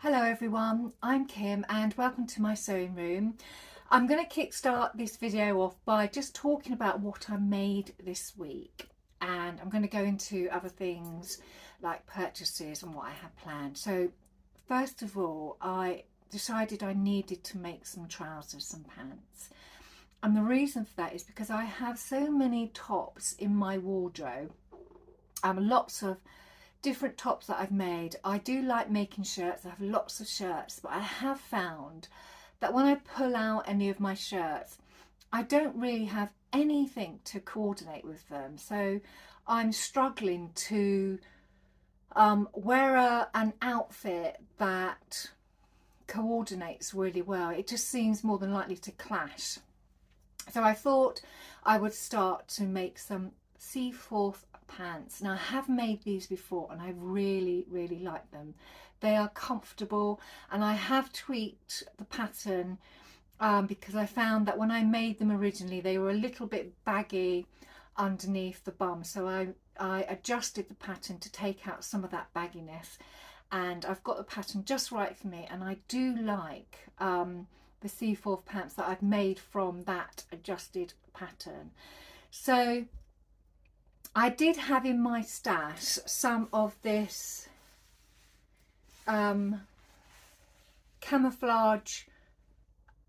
Hello everyone, I'm Kim and welcome to my sewing room. I'm going to kickstart this video off by just talking about what I made this week, and I'm going to go into other things like purchases and what I have planned. So first of all, I decided I needed to make some trousers, some pants. And the reason for that is because I have so many tops in my wardrobe. Lots of different tops that I've made. I do like making shirts. I have lots of shirts, but I have found that when I pull out any of my shirts, I don't really have anything to coordinate with them. So I'm struggling to wear an outfit that coordinates really well. It just seems more than likely to clash. So I thought I would start to make some Seaforth pants. Now I have made these before and I really like them. They are comfortable, and I have tweaked the pattern because I found that when I made them originally they were a little bit baggy underneath the bum, so I adjusted the pattern to take out some of that bagginess, and I've got the pattern just right for me, and I do like the Seaforth pants that I've made from that adjusted pattern. So I did have in my stash some of this camouflage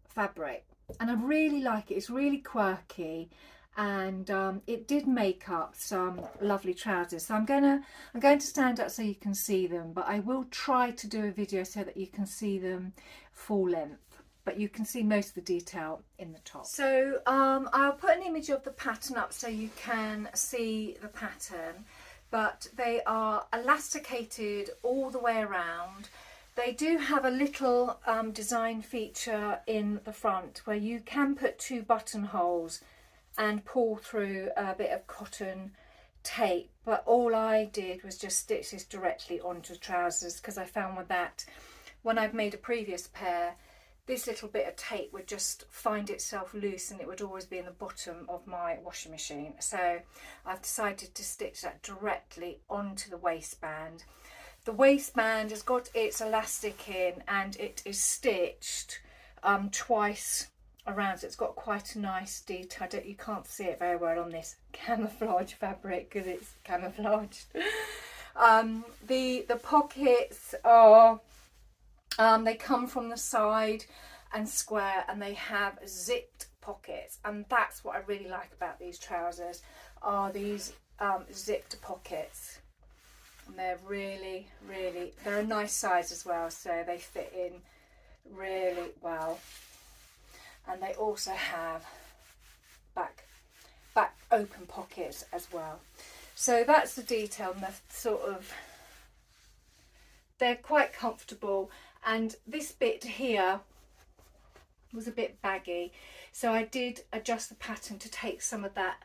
fabric, and I really like it. It's really quirky, and it did make up some lovely trousers. So I'm going to stand up so you can see them, but I will try to do a video so that you can see them full length. But you can see most of the detail in the top. So I'll put an image of the pattern up so you can see the pattern, but they are elasticated all the way around. They do have a little design feature in the front where you can put 2 buttonholes and pull through a bit of cotton tape, but all I did was just stitch this directly onto the trousers, because I found with that, when I've made a previous pair, this little bit of tape would just find itself loose and it would always be in the bottom of my washing machine. So I've decided to stitch that directly onto the waistband. The waistband has got its elastic in and it is stitched twice around, so it's got quite a nice detail. You can't see it very well on this camouflage fabric because it's camouflaged. The pockets are they come from the side and square, and they have zipped pockets, and that's what I really like about these trousers, are these zipped pockets. And they're really they're a nice size as well, so they fit in really well. And they also have back open pockets as well. So that's the detail, and they're quite comfortable. And this bit here was a bit baggy, so I did adjust the pattern to take some of that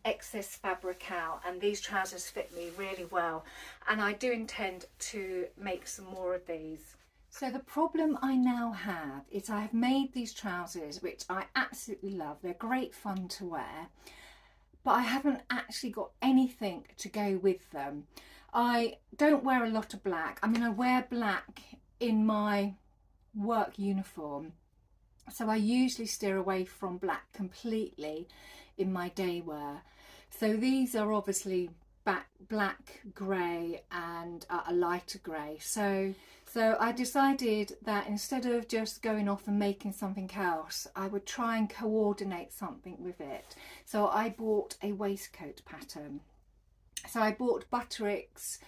excess fabric out, and these trousers fit me really well, and I do intend to make some more of these. So the problem I now have is I have made these trousers, which I absolutely love. They're great fun to wear, but I haven't actually got anything to go with them. I don't wear a lot of black. I mean, I wear black in my work uniform, so I usually steer away from black completely in my day wear. So these are obviously black, grey and a lighter grey. So I decided that instead of just going off and making something else, I would try and coordinate something with it. So I bought a waistcoat pattern. So I bought Butterick's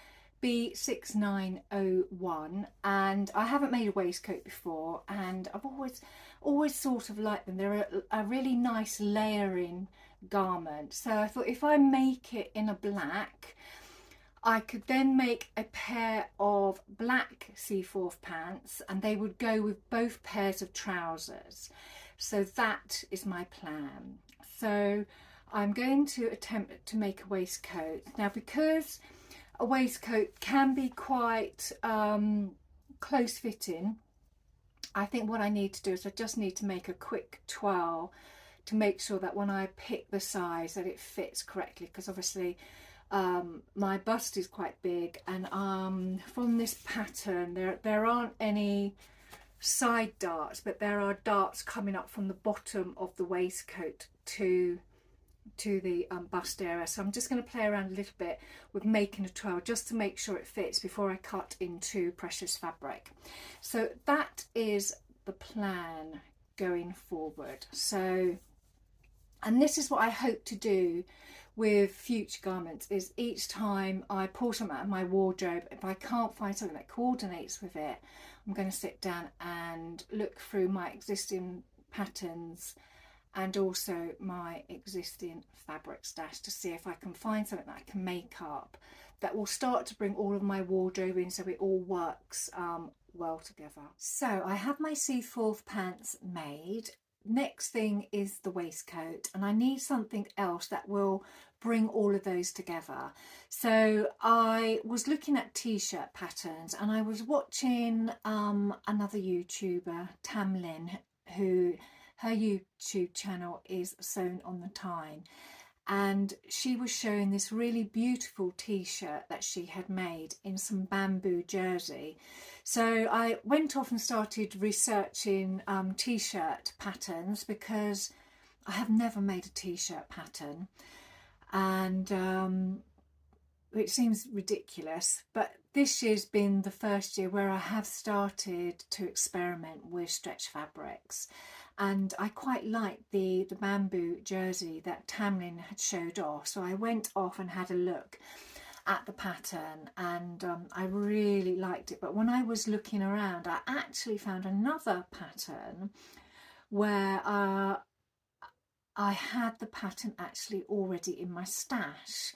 B6901, and I haven't made a waistcoat before, and I've always sort of liked them. They're a really nice layering garment. So I thought if I make it in a black, I could then make a pair of black Seaforth pants, and they would go with both pairs of trousers. So that is my plan. So I'm going to attempt to make a waistcoat. Now, because a waistcoat can be quite close fitting, I think what I need to do is I just need to make a quick twirl to make sure that when I pick the size that it fits correctly, because obviously my bust is quite big, and from this pattern there aren't any side darts, but there are darts coming up from the bottom of the waistcoat to the bust area. So I'm just going to play around a little bit with making a twirl just to make sure it fits before I cut into precious fabric. So that is the plan going forward. So, and this is what I hope to do with future garments, is each time I pull something out of my wardrobe, if I can't find something that coordinates with it, I'm going to sit down and look through my existing patterns and also my existing fabric stash to see if I can find something that I can make up that will start to bring all of my wardrobe in, so it all works well together. So I have my Seaforth pants made. Next thing is the waistcoat, and I need something else that will bring all of those together. So I was looking at t-shirt patterns, and I was watching another YouTuber, Tamlin, who her YouTube channel is Sewn on the Time, and she was showing this really beautiful t-shirt that she had made in some bamboo jersey. So I went off and started researching t-shirt patterns, because I have never made a t-shirt pattern, and it seems ridiculous, but this year's been the first year where I have started to experiment with stretch fabrics. And I quite liked the bamboo jersey that Tamlin had showed off. So I went off and had a look at the pattern, and I really liked it. But when I was looking around, I actually found another pattern where I had the pattern actually already in my stash.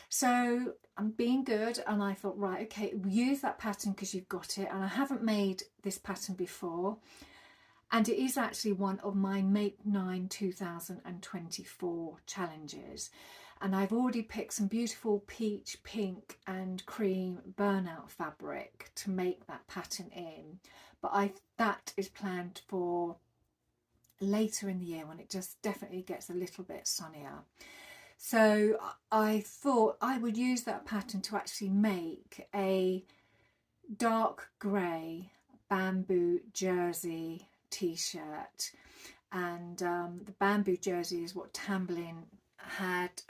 So I'm being good, and I thought, right, okay, use that pattern because you've got it. And I haven't made this pattern before. And it is actually one of my Make 9 2024 challenges. And I've already picked some beautiful peach, pink and cream burnout fabric to make that pattern in. But that is planned for later in the year, when it just definitely gets a little bit sunnier. So I thought I would use that pattern to actually make a dark grey bamboo jersey t-shirt, and the bamboo jersey is what Tamlin had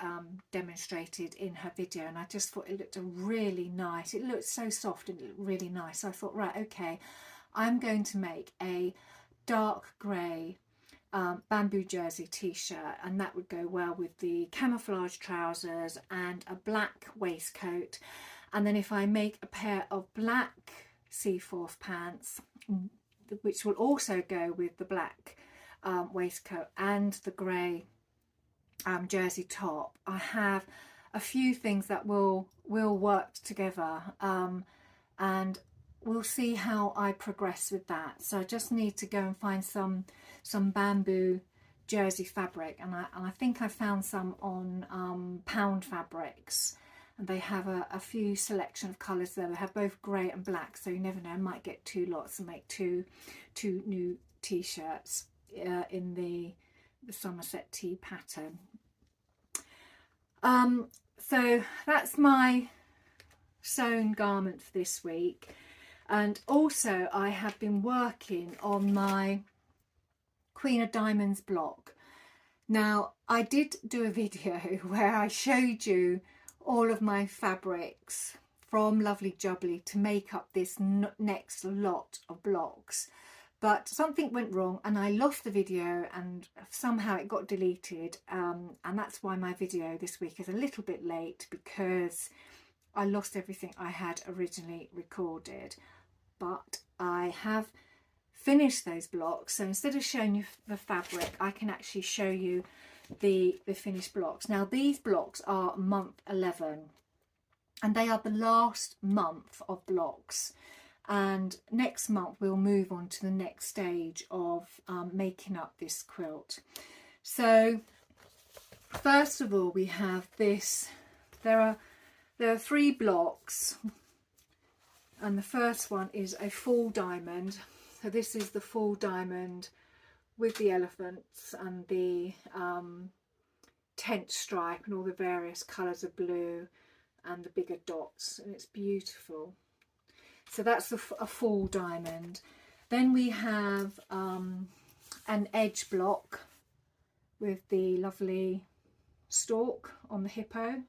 demonstrated in her video, and I just thought it looked really nice. It looked so soft and it looked really nice. So I thought, right, okay, I'm going to make a dark grey bamboo jersey t-shirt, and that would go well with the camouflage trousers and a black waistcoat. And then if I make a pair of black Seaforth pants, which will also go with the black waistcoat and the grey jersey top, I have a few things that will work together, and we'll see how I progress with that. So I just need to go and find some bamboo jersey fabric, and I think I found some on Pound Fabrics, and they have a few selection of colours there. They have both grey and black, so you never know, I might get two lots and make two new t-shirts in the Somerset tea pattern. So that's my sewn garment for this week. And also I have been working on my Queen of Diamonds block. Now I did do a video where I showed you all of my fabrics from Lovely Jubbly to make up this next lot of blocks, but something went wrong and I lost the video, and somehow it got deleted, and that's why my video this week is a little bit late, because I lost everything I had originally recorded. But I have finished those blocks, so instead of showing you the fabric, I can actually show you the finished blocks. Now these blocks are month 11, and they are the last month of blocks, and next month we'll move on to the next stage of making up this quilt. So first of all, we have this. There are 3 blocks, and the first one is a full diamond. So this is the full diamond with the elephants and the tent stripe and all the various colours of blue and the bigger dots, and it's beautiful. So that's a full diamond. Then we have an edge block with the lovely stalk on the hippo,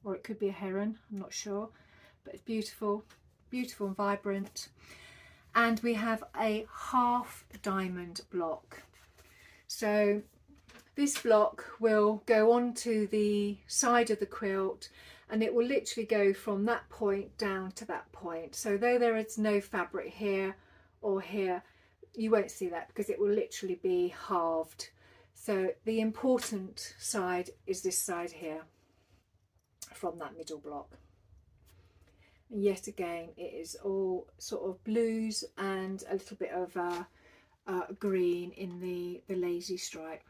or it could be a heron, I'm not sure, but it's beautiful, beautiful and vibrant. And we have a half diamond block. So this block will go onto the side of the quilt, and it will literally go from that point down to that point. So though there is no fabric here or here, you won't see that because it will literally be halved. So the important side is this side here from that middle block. And yet again, it is all sort of blues and a little bit of green in the lazy stripe.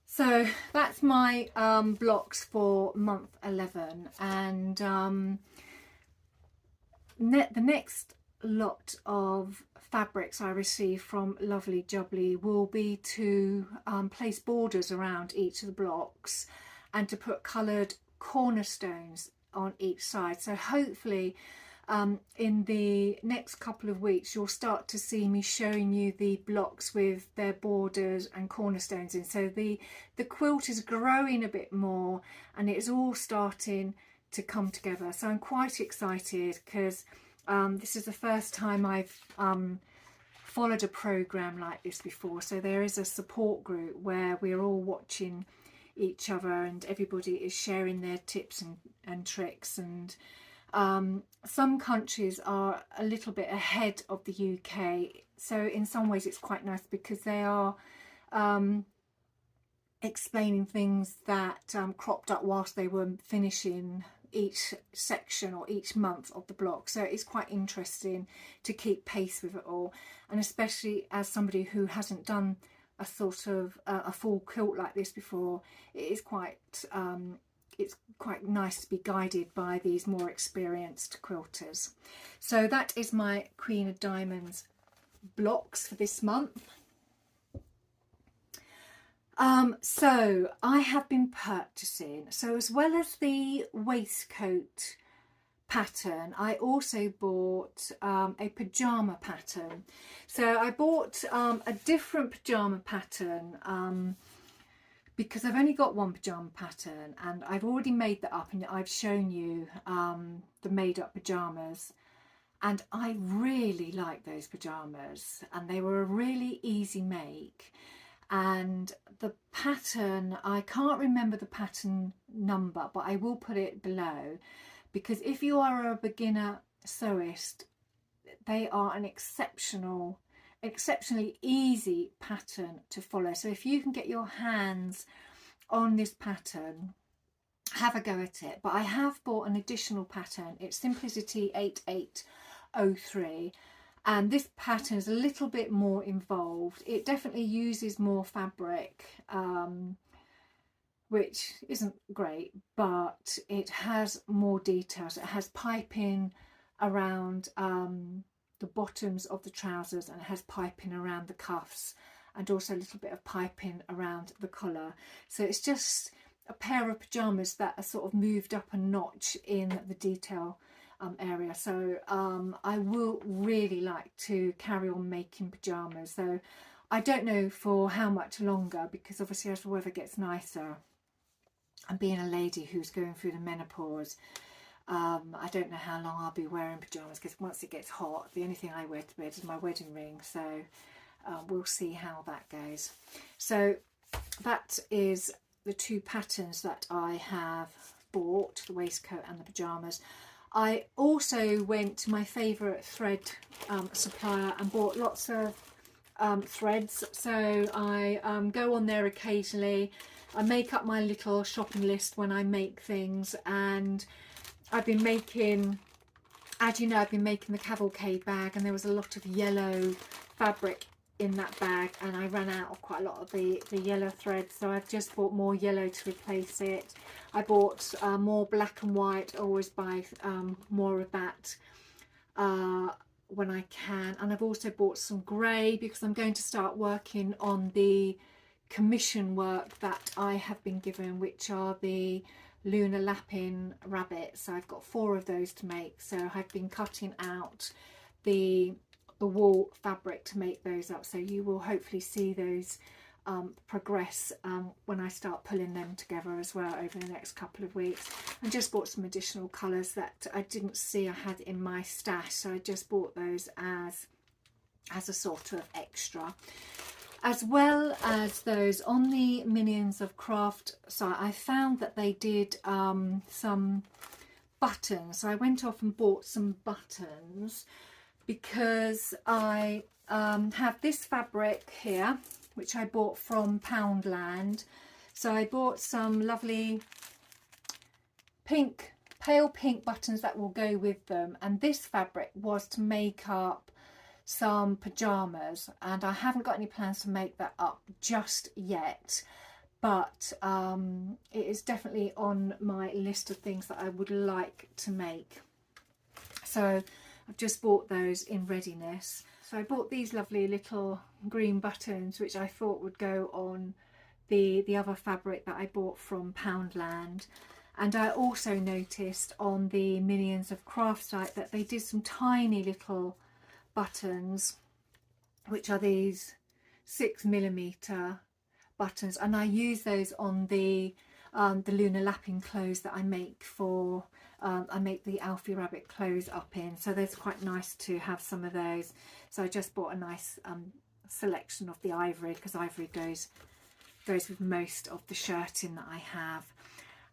So that's my blocks for month 11, and the next lot of fabrics I receive from Lovely Jubbly will be to place borders around each of the blocks and to put coloured cornerstones on each side. So hopefully in the next couple of weeks you'll start to see me showing you the blocks with their borders and cornerstones in. So the quilt is growing a bit more and it's all starting to come together. So I'm quite excited because this is the first time I've followed a program like this before. So there is a support group where we're all watching each other and everybody is sharing their tips and tricks, and some countries are a little bit ahead of the UK, so in some ways it's quite nice because they are explaining things that cropped up whilst they were finishing each section or each month of the block. So it's quite interesting to keep pace with it all, and especially as somebody who hasn't done a sort of a full quilt like this before, it is quite it's quite nice to be guided by these more experienced quilters. So that is my Queen of Diamonds blocks for this month. So I have been purchasing, so as well as the waistcoat pattern, I also bought a pyjama pattern. So I bought a different pyjama pattern because I've only got one pyjama pattern and I've already made that up, and I've shown you the made up pyjamas, and I really like those pyjamas and they were a really easy make. And the pattern, I can't remember the pattern number, but I will put it below, because if you are a beginner sewist, they are an exceptionally easy pattern to follow. So if you can get your hands on this pattern, have a go at it. But I have bought an additional pattern. It's Simplicity 8803. And this pattern is a little bit more involved. It definitely uses more fabric, which isn't great, but it has more details. It has piping around the bottoms of the trousers, and it has piping around the cuffs, and also a little bit of piping around the collar. So it's just a pair of pyjamas that are sort of moved up a notch in the detail area. So I will really like to carry on making pyjamas, though I don't know for how much longer, because obviously as the weather gets nicer, and being a lady who's going through the menopause, I don't know how long I'll be wearing pyjamas, because once it gets hot, the only thing I wear to bed is my wedding ring. So we'll see how that goes. So that is the two patterns that I have bought, the waistcoat and the pyjamas. I also went to my favourite thread supplier and bought lots of threads. So I go on there occasionally. I make up my little shopping list when I make things, and I've been making, as you know, I've been making the cavalcade bag, and there was a lot of yellow fabric in that bag, and I ran out of quite a lot of the yellow thread, so I've just bought more yellow to replace it. I bought more black and white. I always buy more of that when I can, and I've also bought some grey because I'm going to start working on the commission work that I have been given, which are the lunar lapping rabbits. So I've got 4 of those to make. So I've been cutting out the wool fabric to make those up. So you will hopefully see those progress when I start pulling them together as well over the next couple of weeks. I just bought some additional colours that I didn't see I had in my stash, so I just bought those as a sort of extra, as well as those on the Minions of Craft site. I found that they did some buttons, so I went off and bought some buttons because I have this fabric here which I bought from Poundland. So I bought some lovely pink, pale pink buttons that will go with them, and this fabric was to make up some pyjamas, and I haven't got any plans to make that up just yet, but it is definitely on my list of things that I would like to make. So I've just bought those in readiness. So I bought these lovely little green buttons which I thought would go on the other fabric that I bought from Poundland. And I also noticed on the Minions of Craft site that they did some tiny little buttons, which are these 6mm buttons, and I use those on the lunar lapping clothes that I make for I make the Alfie Rabbit clothes up in, so that's quite nice to have some of those. So I just bought a nice selection of the ivory, because ivory goes with most of the shirting that I have.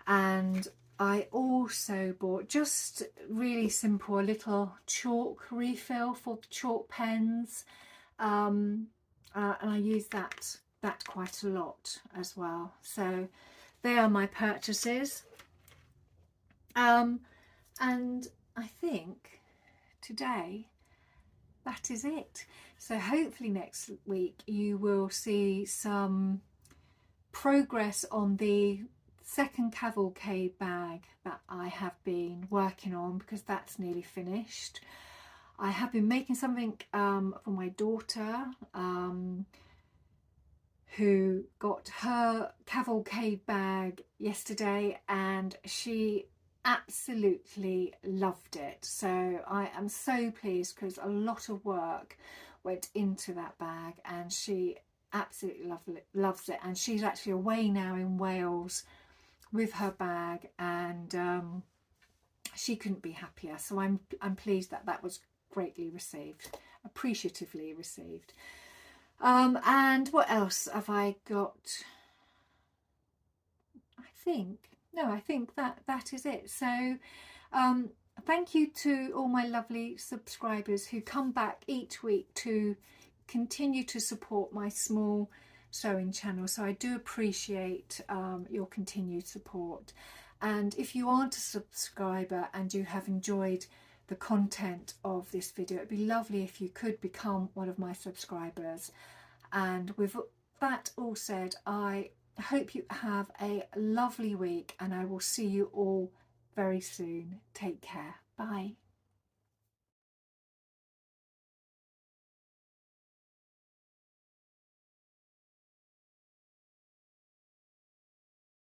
And I also bought, just really simple, a little chalk refill for the chalk pens, and I use that quite a lot as well. So they are my purchases, and I think today that is it. So hopefully next week you will see some progress on the second cavalcade bag that I have been working on, because that's nearly finished. I have been making something for my daughter, who got her cavalcade bag yesterday, and she absolutely loved it. So I am so pleased, because a lot of work went into that bag and she absolutely loves it. And she's actually away now in Wales with her bag, and she couldn't be happier. So I'm pleased that that was greatly received, appreciatively received. And what else have I got? I think that is it. So thank you to all my lovely subscribers who come back each week to continue to support my small sewing channel. So I do appreciate your continued support. And if you aren't a subscriber and you have enjoyed the content of this video, it'd be lovely if you could become one of my subscribers. And with that all said, I hope you have a lovely week, and I will see you all very soon. Take care. Bye.